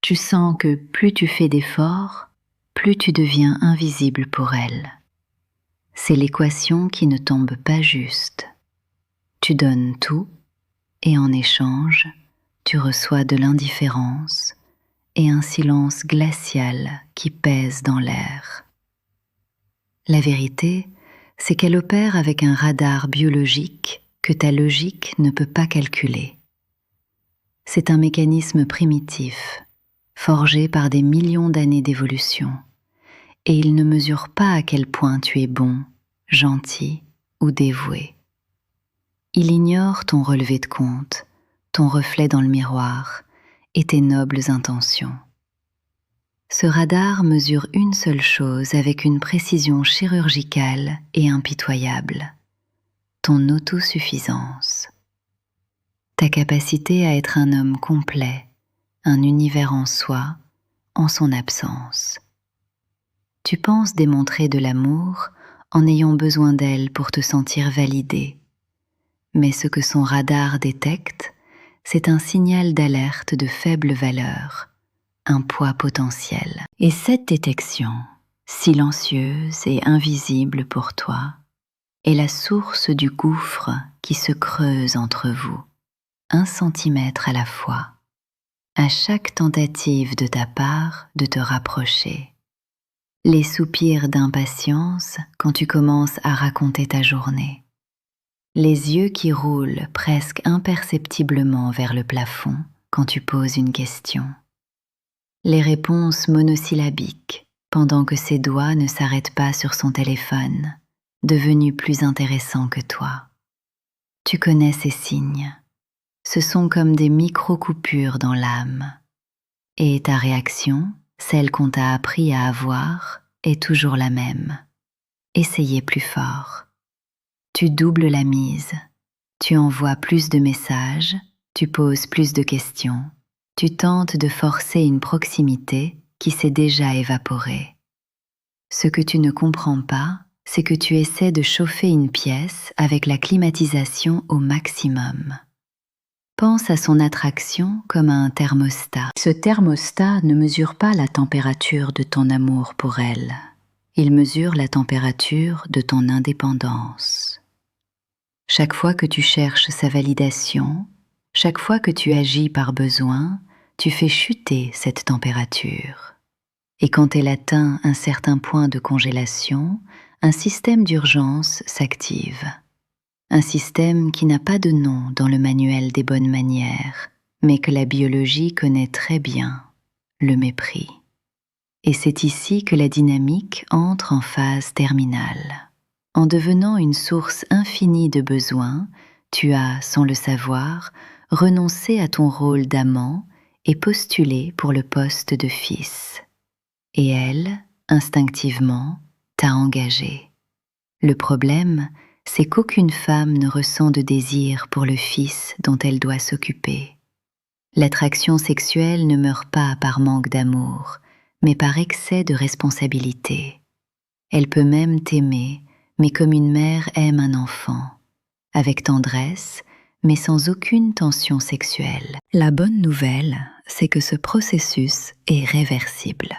Tu sens que plus tu fais d'efforts, plus tu deviens invisible pour elle. C'est l'équation qui ne tombe pas juste. Tu donnes tout et en échange, tu reçois de l'indifférence et un silence glacial qui pèse dans l'air. La vérité, c'est qu'elle opère avec un radar biologique que ta logique ne peut pas calculer. C'est un mécanisme primitif, forgé par des millions d'années d'évolution, et il ne mesure pas à quel point tu es bon, gentil ou dévoué. Il ignore ton relevé de compte, ton reflet dans le miroir et tes nobles intentions. Ce radar mesure une seule chose avec une précision chirurgicale et impitoyable: ton autosuffisance. Ta capacité à être un homme complet, un univers en soi, en son absence. Tu penses démontrer de l'amour en ayant besoin d'elle pour te sentir validé. Mais ce que son radar détecte, c'est un signal d'alerte de faible valeur, un poids potentiel. Et cette détection, silencieuse et invisible pour toi, est la source du gouffre qui se creuse entre vous, 1 centimètre à la fois, à chaque tentative de ta part de te rapprocher. Les soupirs d'impatience quand tu commences à raconter ta journée. Les yeux qui roulent presque imperceptiblement vers le plafond quand tu poses une question. Les réponses monosyllabiques pendant que ses doigts ne s'arrêtent pas sur son téléphone, devenu plus intéressant que toi. Tu connais ces signes. Ce sont comme des micro-coupures dans l'âme. Et ta réaction, celle qu'on t'a appris à avoir, est toujours la même. Essayez plus fort. Tu doubles la mise. Tu envoies plus de messages, tu poses plus de questions. Tu tentes de forcer une proximité qui s'est déjà évaporée. Ce que tu ne comprends pas, c'est que tu essaies de chauffer une pièce avec la climatisation au maximum. Pense à son attraction comme à un thermostat. Ce thermostat ne mesure pas la température de ton amour pour elle. Il mesure la température de ton indépendance. Chaque fois que tu cherches sa validation, chaque fois que tu agis par besoin, tu fais chuter cette température. Et quand elle atteint un certain point de congélation, un système d'urgence s'active. Un système qui n'a pas de nom dans le manuel des bonnes manières, mais que la biologie connaît très bien: le mépris. Et c'est ici que la dynamique entre en phase terminale. En devenant une source infinie de besoins, tu as, sans le savoir, renoncé à ton rôle d'amant et postulé pour le poste de fils. Et elle, instinctivement, t'a engagé. Le problème, c'est qu'aucune femme ne ressent de désir pour le fils dont elle doit s'occuper. L'attraction sexuelle ne meurt pas par manque d'amour, mais par excès de responsabilité. Elle peut même t'aimer, mais comme une mère aime un enfant, avec tendresse, mais sans aucune tension sexuelle. La bonne nouvelle, c'est que ce processus est réversible.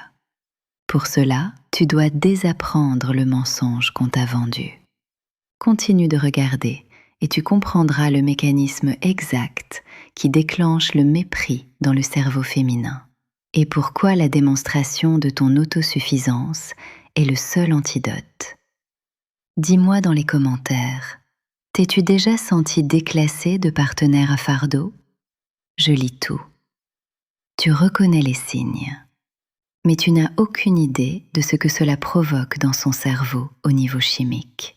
Pour cela, tu dois désapprendre le mensonge qu'on t'a vendu. Continue de regarder et tu comprendras le mécanisme exact qui déclenche le mépris dans le cerveau féminin et pourquoi la démonstration de ton autosuffisance est le seul antidote. Dis-moi dans les commentaires, t'es-tu déjà senti déclassé de partenaire à fardeau? Je lis tout. Tu reconnais les signes, mais tu n'as aucune idée de ce que cela provoque dans son cerveau au niveau chimique.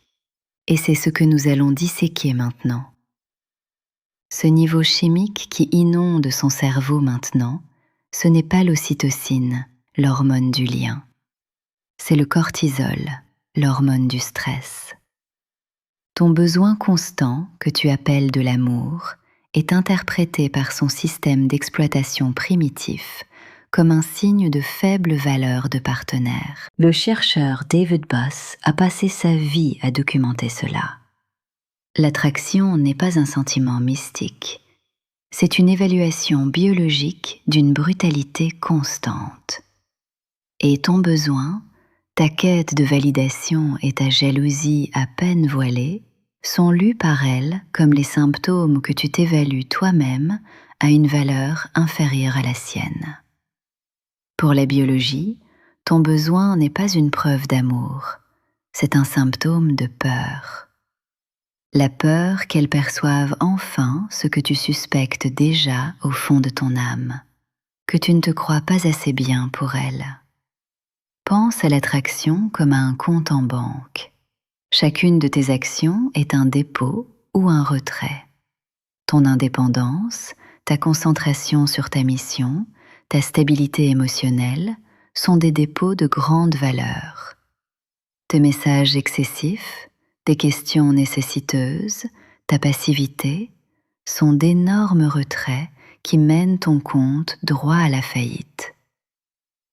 Et c'est ce que nous allons disséquer maintenant. Ce niveau chimique qui inonde son cerveau maintenant, ce n'est pas l'ocytocine, l'hormone du lien. C'est le cortisol, l'hormone du stress. Ton besoin constant, que tu appelles de l'amour, est interprété par son système d'exploitation primitif comme un signe de faible valeur de partenaire. Le chercheur David Buss a passé sa vie à documenter cela. L'attraction n'est pas un sentiment mystique, C'est une évaluation biologique d'une brutalité constante. Et ton besoin, ta quête de validation et ta jalousie à peine voilée sont lus par elle comme les symptômes que tu t'évalues toi-même à une valeur inférieure à la sienne. Pour la biologie, ton besoin n'est pas une preuve d'amour, c'est un symptôme de peur. La peur qu'elle perçoive enfin ce que tu suspectes déjà au fond de ton âme, que tu ne te crois pas assez bien pour elle. Pense à l'attraction comme à un compte en banque. Chacune de tes actions est un dépôt ou un retrait. Ton indépendance, ta concentration sur ta mission, ta stabilité émotionnelle sont des dépôts de grande valeur. Tes messages excessifs, tes questions nécessiteuses, ta passivité sont d'énormes retraits qui mènent ton compte droit à la faillite.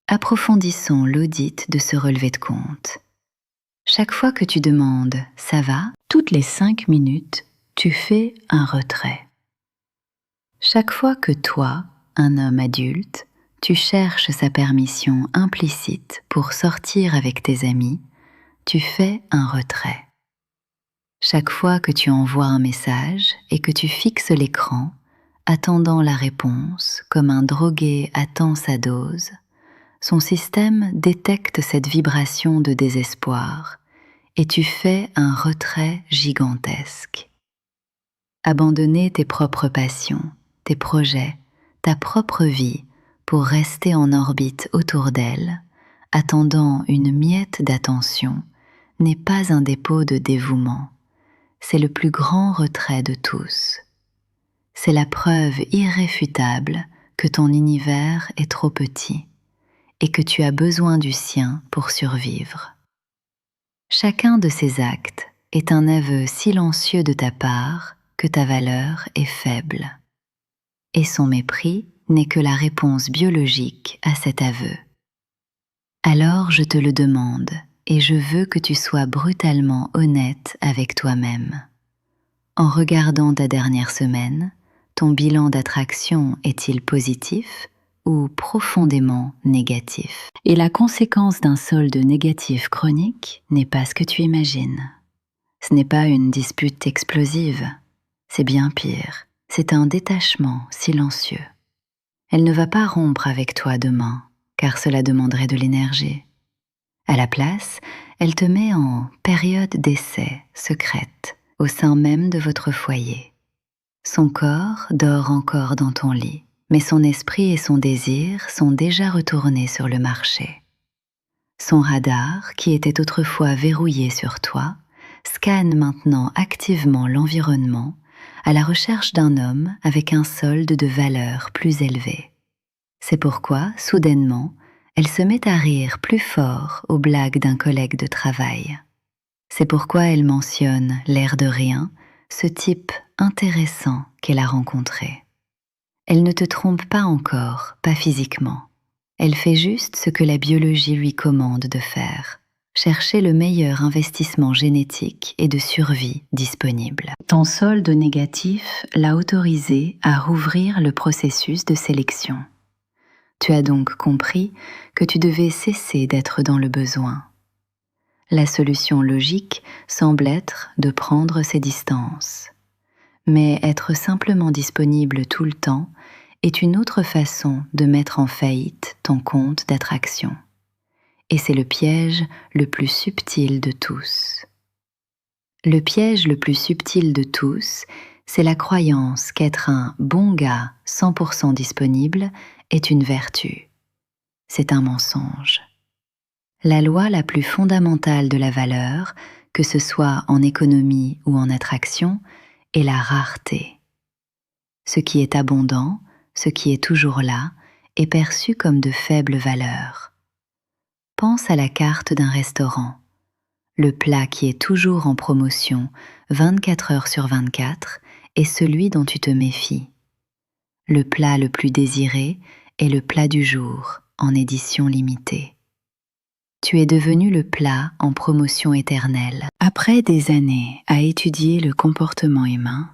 Approfondissons l'audit de ce relevé de compte. Chaque fois que tu demandes « ça va ?», toutes les 5 minutes, tu fais un retrait. Chaque fois que toi, un homme adulte, tu cherches sa permission implicite pour sortir avec tes amis, tu fais un retrait. Chaque fois que tu envoies un message et que tu fixes l'écran, attendant la réponse comme un drogué attend sa dose, son système détecte cette vibration de désespoir et tu fais un retrait gigantesque. Abandonner tes propres passions, tes projets, ta propre vie pour rester en orbite autour d'elle, attendant une miette d'attention, n'est pas un dépôt de dévouement. C'est le plus grand retrait de tous. C'est la preuve irréfutable que ton univers est trop petit et que tu as besoin du sien pour survivre. Chacun de ces actes est un aveu silencieux de ta part que ta valeur est faible. Et son mépris n'est que la réponse biologique à cet aveu. Alors je te le demande, et je veux que tu sois brutalement honnête avec toi-même. En regardant ta dernière semaine, ton bilan d'attraction est-il positif ou profondément négatif? Et la conséquence d'un solde négatif chronique n'est pas ce que tu imagines. Ce n'est pas une dispute explosive, c'est bien pire, c'est un détachement silencieux. Elle ne va pas rompre avec toi demain, car cela demanderait de l'énergie. À la place, elle te met en période d'essai secrète, au sein même de votre foyer. Son corps dort encore dans ton lit, mais son esprit et son désir sont déjà retournés sur le marché. Son radar, qui était autrefois verrouillé sur toi, scanne maintenant activement l'environnement à la recherche d'un homme avec un solde de valeur plus élevé. C'est pourquoi, soudainement, elle se met à rire plus fort aux blagues d'un collègue de travail. C'est pourquoi elle mentionne, l'air de rien, ce type intéressant qu'elle a rencontré. Elle ne te trompe pas encore, pas physiquement. Elle fait juste ce que la biologie lui commande de faire, chercher le meilleur investissement génétique et de survie disponible. Ton solde négatif l'a autorisé à rouvrir le processus de sélection. Tu as donc compris que tu devais cesser d'être dans le besoin. La solution logique semble être de prendre ses distances. Mais être simplement disponible tout le temps est une autre façon de mettre en faillite ton compte d'attraction. Et c'est le piège le plus subtil de tous. Le piège le plus subtil de tous, c'est la croyance qu'être un bon gars 100% disponible est une vertu. C'est un mensonge. La loi la plus fondamentale de la valeur, que ce soit en économie ou en attraction, est la rareté. Ce qui est abondant, ce qui est toujours là, est perçu comme de faible valeur. Pense à la carte d'un restaurant. Le plat qui est toujours en promotion 24 heures sur 24 est celui dont tu te méfies. Le plat le plus désiré est le plat du jour, en édition limitée. Tu es devenu le plat en promotion éternelle. Après des années à étudier le comportement humain,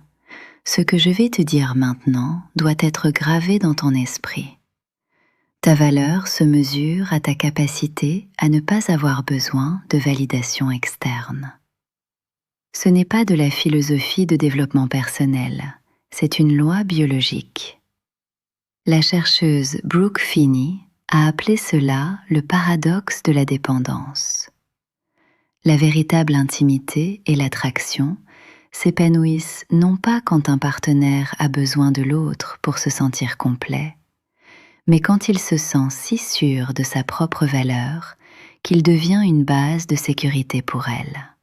Ce que je vais te dire maintenant doit être gravé dans ton esprit. Ta valeur se mesure à ta capacité à ne pas avoir besoin de validation externe. Ce n'est pas de la philosophie de développement personnel, c'est une loi biologique. La chercheuse Brooke Finney a appelé cela le paradoxe de la dépendance. La véritable intimité et l'attraction s'épanouissent non pas quand un partenaire a besoin de l'autre pour se sentir complet, mais quand il se sent si sûr de sa propre valeur qu'il devient une base de sécurité pour elle.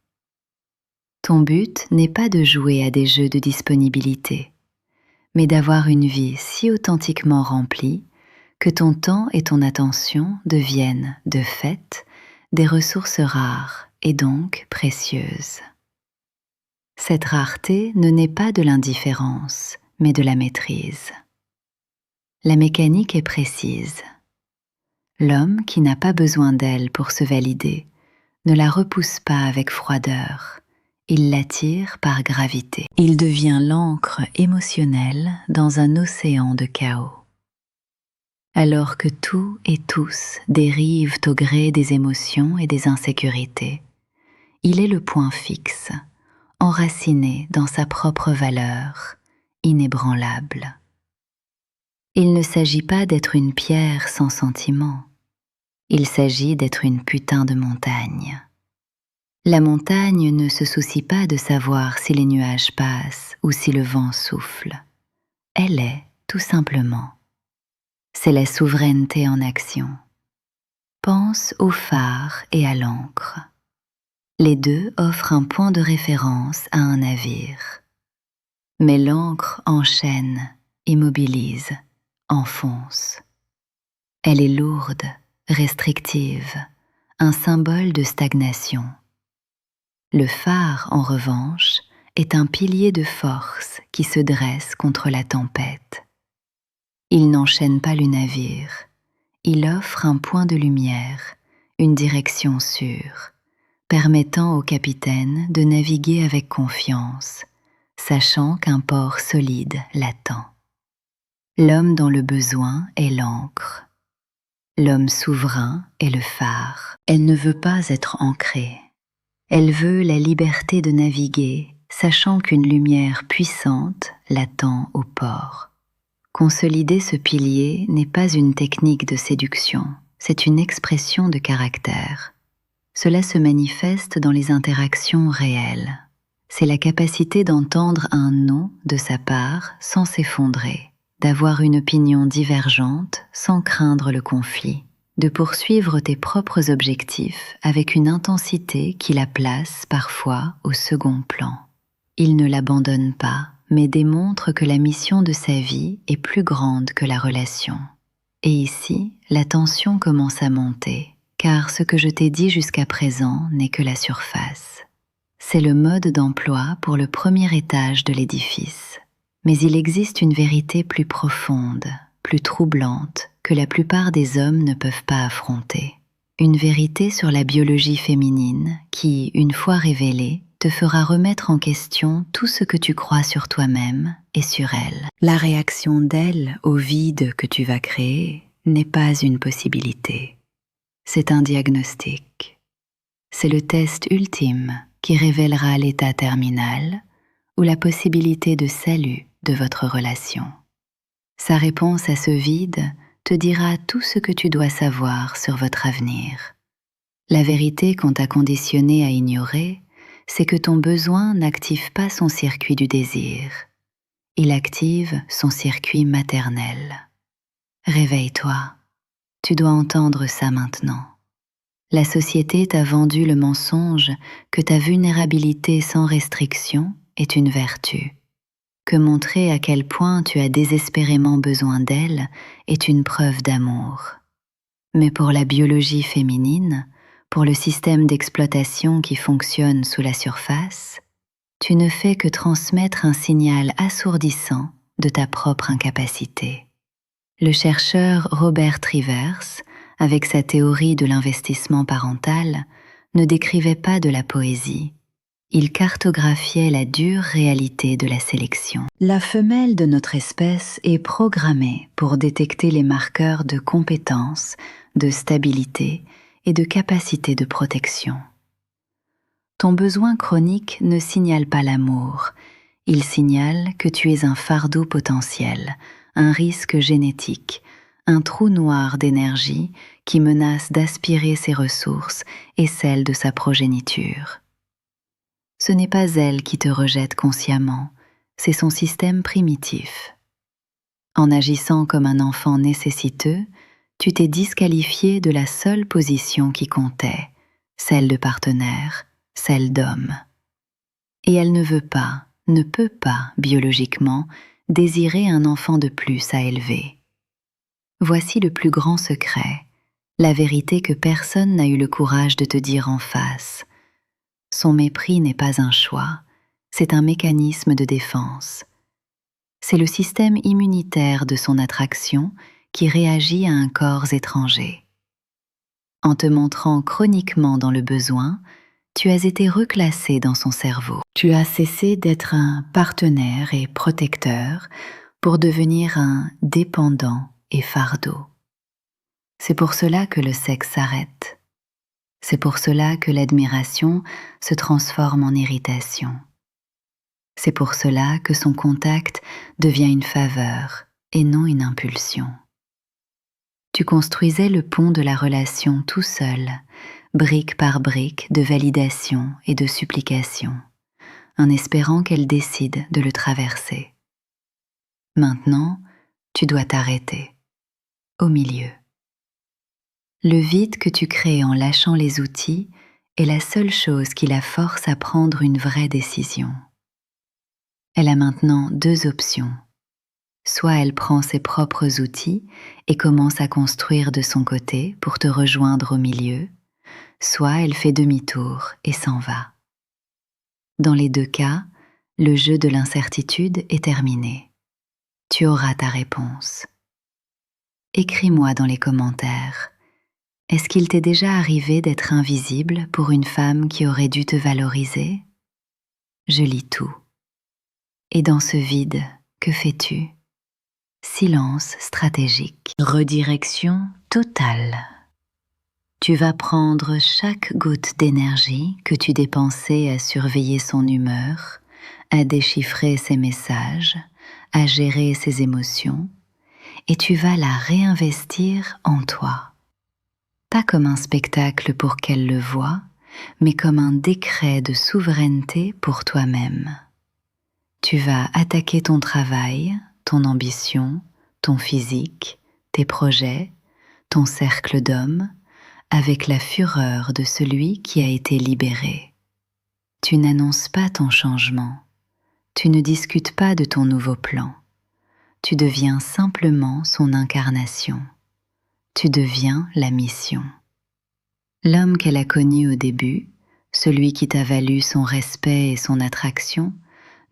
Ton but n'est pas de jouer à des jeux de disponibilité, mais d'avoir une vie si authentiquement remplie que ton temps et ton attention deviennent, de fait, des ressources rares et donc précieuses. Cette rareté ne naît pas de l'indifférence, mais de la maîtrise. La mécanique est précise. L'homme qui n'a pas besoin d'elle pour se valider ne la repousse pas avec froideur, il l'attire par gravité. Il devient l'ancre émotionnelle dans un océan de chaos. Alors que tout et tous dérivent au gré des émotions et des insécurités, il est le point fixe, enraciné dans sa propre valeur, inébranlable. Il ne s'agit pas d'être une pierre sans sentiment, il s'agit d'être une putain de montagne. La montagne ne se soucie pas de savoir si les nuages passent ou si le vent souffle. Elle est, tout simplement. C'est la souveraineté en action. Pense au phare et à l'ancre. Les deux offrent un point de référence à un navire. Mais l'ancre enchaîne, immobilise, enfonce. Elle est lourde, restrictive, un symbole de stagnation. Le phare, en revanche, est un pilier de force qui se dresse contre la tempête. Il n'enchaîne pas le navire, il offre un point de lumière, une direction sûre, permettant au capitaine de naviguer avec confiance, sachant qu'un port solide l'attend. L'homme dans le besoin est l'ancre. L'homme souverain est le phare. Elle ne veut pas être ancrée. Elle veut la liberté de naviguer, sachant qu'une lumière puissante l'attend au port. Consolider ce pilier n'est pas une technique de séduction, c'est une expression de caractère. Cela se manifeste dans les interactions réelles. C'est la capacité d'entendre un non de sa part sans s'effondrer, d'avoir une opinion divergente sans craindre le conflit, de poursuivre tes propres objectifs avec une intensité qui la place parfois au second plan. Il ne l'abandonne pas, mais démontre que la mission de sa vie est plus grande que la relation. Et ici, la tension commence à monter, car ce que je t'ai dit jusqu'à présent n'est que la surface. C'est le mode d'emploi pour le premier étage de l'édifice. Mais il existe une vérité plus profonde, plus troublante, que la plupart des hommes ne peuvent pas affronter. Une vérité sur la biologie féminine qui, une fois révélée, te fera remettre en question tout ce que tu crois sur toi-même et sur elle. La réaction d'elle au vide que tu vas créer n'est pas une possibilité. C'est un diagnostic. C'est le test ultime qui révélera l'état terminal ou la possibilité de salut de votre relation. Sa réponse à ce vide te dira tout ce que tu dois savoir sur votre avenir. La vérité qu'on t'a conditionné à ignorer, c'est que ton besoin n'active pas son circuit du désir. Il active son circuit maternel. Réveille-toi. Tu dois entendre ça maintenant. La société t'a vendu le mensonge que ta vulnérabilité sans restriction est une vertu, que montrer à quel point tu as désespérément besoin d'elle est une preuve d'amour. Mais pour la biologie féminine, pour le système d'exploitation qui fonctionne sous la surface, tu ne fais que transmettre un signal assourdissant de ta propre incapacité. Le chercheur Robert Trivers, avec sa théorie de l'investissement parental, ne décrivait pas de la poésie, Il cartographiait la dure réalité de la sélection. La femelle de notre espèce est programmée pour détecter les marqueurs de compétence, de stabilité et de capacité de protection. Ton besoin chronique ne signale pas l'amour, il signale que tu es un fardeau potentiel, un risque génétique, un trou noir d'énergie qui menace d'aspirer ses ressources et celles de sa progéniture. Ce n'est pas elle qui te rejette consciemment, c'est son système primitif. En agissant comme un enfant nécessiteux, tu t'es disqualifié de la seule position qui comptait, celle de partenaire, celle d'homme. Et elle ne veut pas, ne peut pas, biologiquement, désirer un enfant de plus à élever. Voici le plus grand secret, la vérité que personne n'a eu le courage de te dire en face. Son mépris n'est pas un choix, c'est un mécanisme de défense. C'est le système immunitaire de son attraction qui réagit à un corps étranger. En te montrant chroniquement dans le besoin, tu as été reclassé dans son cerveau. Tu as cessé d'être un partenaire et protecteur pour devenir un dépendant et fardeau. C'est pour cela que le sexe s'arrête. C'est pour cela que l'admiration se transforme en irritation. C'est pour cela que son contact devient une faveur et non une impulsion. Tu construisais le pont de la relation tout seul, brique par brique de validation et de supplication, en espérant qu'elle décide de le traverser. Maintenant, tu dois t'arrêter, au milieu. Le vide que tu crées en lâchant les outils est la seule chose qui la force à prendre une vraie décision. Elle a maintenant deux options. Soit elle prend ses propres outils et commence à construire de son côté pour te rejoindre au milieu, soit elle fait demi-tour et s'en va. Dans les deux cas, le jeu de l'incertitude est terminé. Tu auras ta réponse. Écris-moi dans les commentaires. Est-ce qu'il t'est déjà arrivé d'être invisible pour une femme qui aurait dû te valoriser? Je lis tout. Et dans ce vide, que fais-tu? Silence stratégique. Redirection totale. Tu vas prendre chaque goutte d'énergie que tu dépensais à surveiller son humeur, à déchiffrer ses messages, à gérer ses émotions, et tu vas la réinvestir en toi. Pas comme un spectacle pour qu'elle le voie, mais comme un décret de souveraineté pour toi-même. Tu vas attaquer ton travail, ton ambition, ton physique, tes projets, ton cercle d'hommes, avec la fureur de celui qui a été libéré. Tu n'annonces pas ton changement, tu ne discutes pas de ton nouveau plan, tu deviens simplement son incarnation, tu deviens la mission. L'homme qu'elle a connu au début, celui qui t'a valu son respect et son attraction,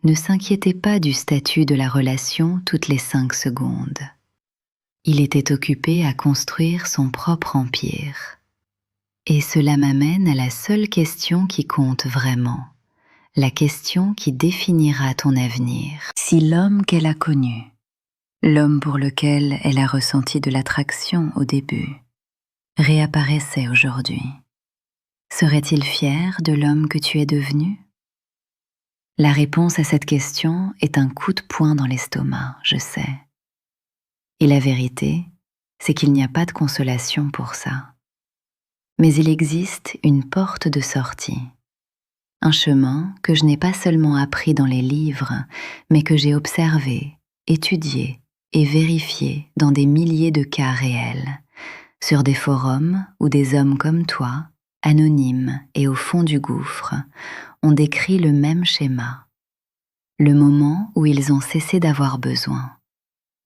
ne s'inquiétait pas du statut de la relation toutes les 5 secondes. Il était occupé à construire son propre empire. Et cela m'amène à la seule question qui compte vraiment, la question qui définira ton avenir. Si l'homme qu'elle a connu, l'homme pour lequel elle a ressenti de l'attraction au début, réapparaissait aujourd'hui, serait-il fier de l'homme que tu es devenu? La réponse à cette question est un coup de poing dans l'estomac, je sais. Et la vérité, c'est qu'il n'y a pas de consolation pour ça. Mais il existe une porte de sortie. Un chemin que je n'ai pas seulement appris dans les livres, mais que j'ai observé, étudié et vérifié dans des milliers de cas réels, sur des forums où des hommes comme toi, anonymes et au fond du gouffre, ont décrit le même schéma. Le moment où ils ont cessé d'avoir besoin,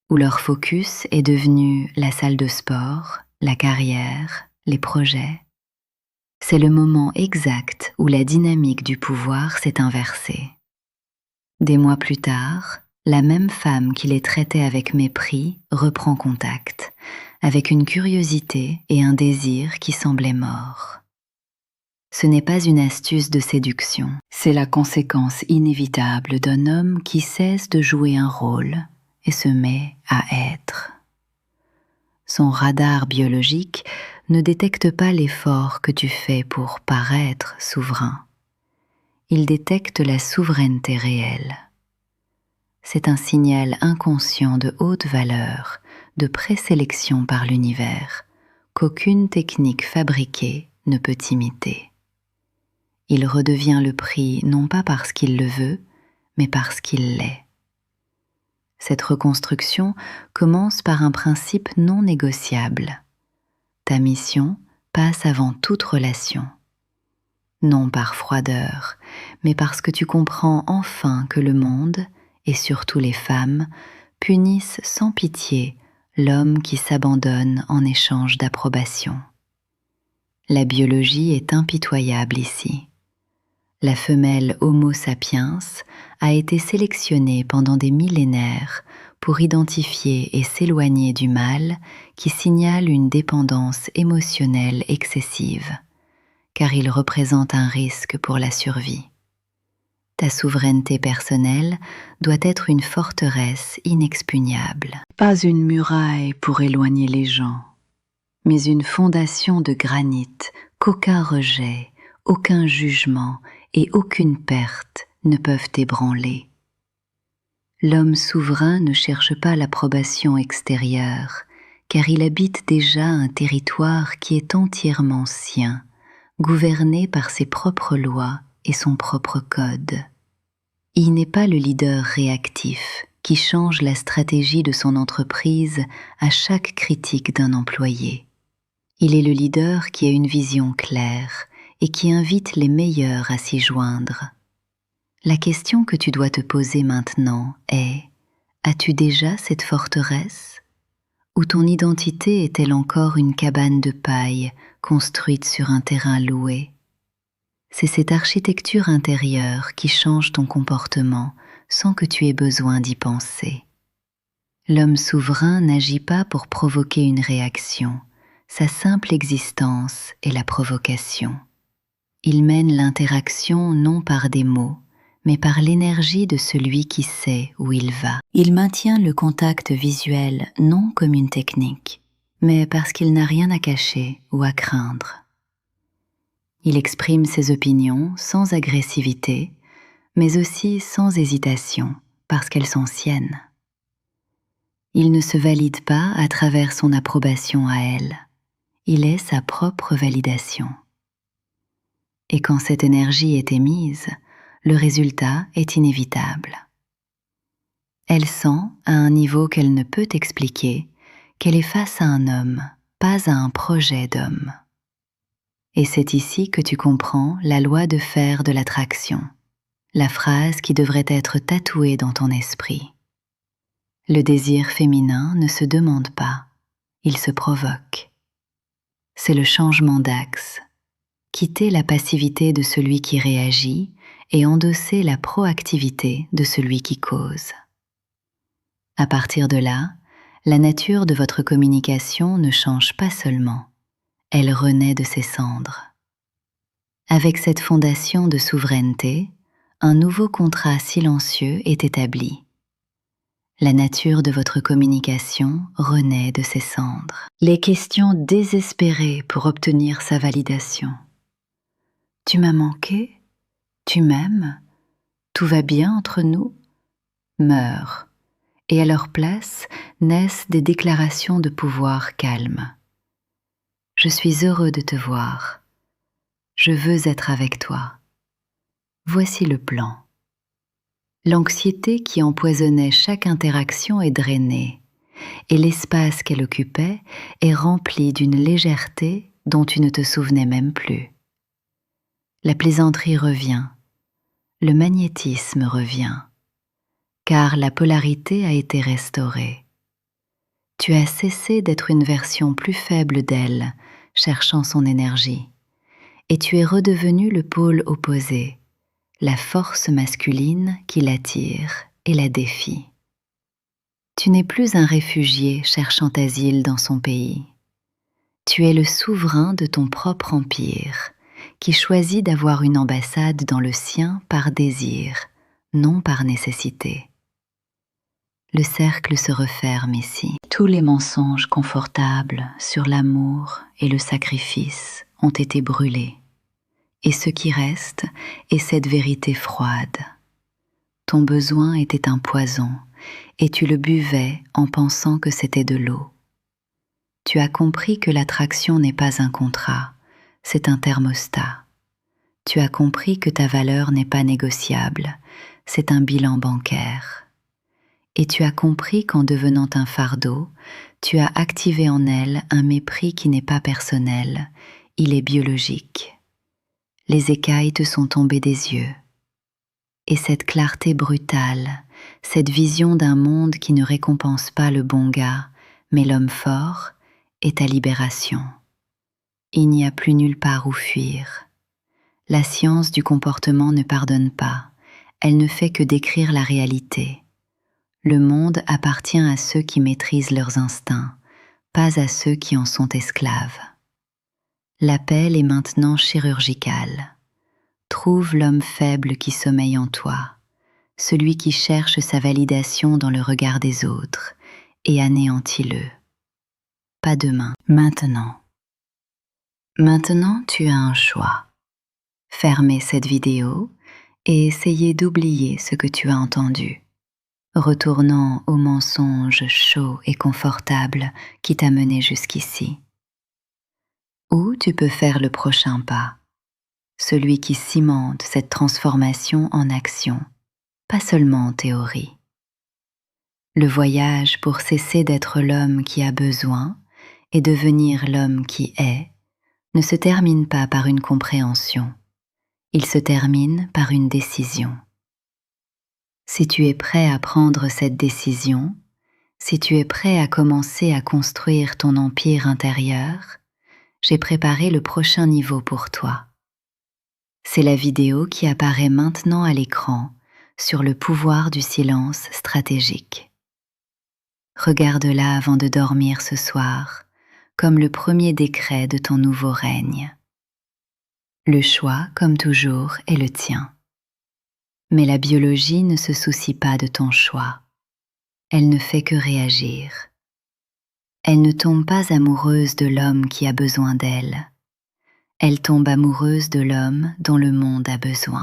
où leur focus est devenu la salle de sport, la carrière, les projets. C'est le moment exact où la dynamique du pouvoir s'est inversée. Des mois plus tard, la même femme qui les traitait avec mépris reprend contact, avec une curiosité et un désir qui semblaient morts. Ce n'est pas une astuce de séduction, c'est la conséquence inévitable d'un homme qui cesse de jouer un rôle et se met à être. Son radar biologique ne détecte pas l'effort que tu fais pour paraître souverain. Il détecte la souveraineté réelle. C'est un signal inconscient de haute valeur, de présélection par l'univers, qu'aucune technique fabriquée ne peut imiter. Il redevient le prix non pas parce qu'il le veut, mais parce qu'il l'est. Cette reconstruction commence par un principe non négociable. Ta mission passe avant toute relation. Non par froideur, mais parce que tu comprends enfin que le monde, et surtout les femmes, punissent sans pitié l'homme qui s'abandonne en échange d'approbation. La biologie est impitoyable ici. La femelle Homo sapiens a été sélectionnée pendant des millénaires pour identifier et s'éloigner du mâle qui signale une dépendance émotionnelle excessive, car il représente un risque pour la survie. Ta souveraineté personnelle doit être une forteresse inexpugnable, pas une muraille pour éloigner les gens, mais une fondation de granit qu'aucun rejet, aucun jugement et aucune perte ne peuvent ébranler. L'homme souverain ne cherche pas l'approbation extérieure, car il habite déjà un territoire qui est entièrement sien, gouverné par ses propres lois et son propre code. Il n'est pas le leader réactif qui change la stratégie de son entreprise à chaque critique d'un employé. Il est le leader qui a une vision claire et qui invite les meilleurs à s'y joindre. La question que tu dois te poser maintenant est: as-tu déjà cette forteresse? Ou ton identité est-elle encore une cabane de paille construite sur un terrain loué? C'est cette architecture intérieure qui change ton comportement sans que tu aies besoin d'y penser. L'homme souverain n'agit pas pour provoquer une réaction, sa simple existence est la provocation. Il mène l'interaction non par des mots, mais par l'énergie de celui qui sait où il va. Il maintient le contact visuel non comme une technique, mais parce qu'il n'a rien à cacher ou à craindre. Il exprime ses opinions sans agressivité, mais aussi sans hésitation, parce qu'elles sont siennes. Il ne se valide pas à travers son approbation à elle, il est sa propre validation. Et quand cette énergie est émise, le résultat est inévitable. Elle sent, à un niveau qu'elle ne peut expliquer, qu'elle est face à un homme, pas à un projet d'homme. Et c'est ici que tu comprends la loi de fer de l'attraction, la phrase qui devrait être tatouée dans ton esprit. Le désir féminin ne se demande pas, il se provoque. C'est le changement d'axe, quitter la passivité de celui qui réagit et endosser la proactivité de celui qui cause. À partir de là, la nature de votre communication ne change pas seulement, elle renaît de ses cendres. Avec cette fondation de souveraineté, un nouveau contrat silencieux est établi. La nature de votre communication renaît de ses cendres. Les questions désespérées pour obtenir sa validation. Tu m'as manqué? Tu m'aimes? Tout va bien entre nous? Meurent, et à leur place naissent des déclarations de pouvoir calmes. Je suis heureux de te voir. Je veux être avec toi. Voici le plan. L'anxiété qui empoisonnait chaque interaction est drainée, et l'espace qu'elle occupait est rempli d'une légèreté dont tu ne te souvenais même plus. La plaisanterie revient, le magnétisme revient, car la polarité a été restaurée. Tu as cessé d'être une version plus faible d'elle, cherchant son énergie, et tu es redevenu le pôle opposé, la force masculine qui l'attire et la défie. Tu n'es plus un réfugié cherchant asile dans son pays. Tu es le souverain de ton propre empire, qui choisit d'avoir une ambassade dans le sien par désir, non par nécessité. Le cercle se referme ici. Tous les mensonges confortables sur l'amour et le sacrifice ont été brûlés. Et ce qui reste est cette vérité froide. Ton besoin était un poison, et tu le buvais en pensant que c'était de l'eau. Tu as compris que l'attraction n'est pas un contrat, c'est un thermostat. Tu as compris que ta valeur n'est pas négociable, c'est un bilan bancaire. Et tu as compris qu'en devenant un fardeau, tu as activé en elle un mépris qui n'est pas personnel, il est biologique. Les écailles te sont tombées des yeux. Et cette clarté brutale, cette vision d'un monde qui ne récompense pas le bon gars, mais l'homme fort, est ta libération. Il n'y a plus nulle part où fuir. La science du comportement ne pardonne pas, elle ne fait que décrire la réalité. Le monde appartient à ceux qui maîtrisent leurs instincts, pas à ceux qui en sont esclaves. L'appel est maintenant chirurgical. Trouve l'homme faible qui sommeille en toi, celui qui cherche sa validation dans le regard des autres, et anéantis-le. Pas demain, maintenant. Maintenant, tu as un choix. Fermez cette vidéo et essayez d'oublier ce que tu as entendu, retournant au mensonge chaud et confortable qui t'a mené jusqu'ici. Ou tu peux faire le prochain pas, celui qui cimente cette transformation en action, pas seulement en théorie. Le voyage pour cesser d'être l'homme qui a besoin et devenir l'homme qui est ne se termine pas par une compréhension, il se termine par une décision. Si tu es prêt à prendre cette décision, si tu es prêt à commencer à construire ton empire intérieur, j'ai préparé le prochain niveau pour toi. C'est la vidéo qui apparaît maintenant à l'écran sur le pouvoir du silence stratégique. Regarde-la avant de dormir ce soir, comme le premier décret de ton nouveau règne. Le choix, comme toujours, est le tien. Mais la biologie ne se soucie pas de ton choix. Elle ne fait que réagir. Elle ne tombe pas amoureuse de l'homme qui a besoin d'elle. Elle tombe amoureuse de l'homme dont le monde a besoin.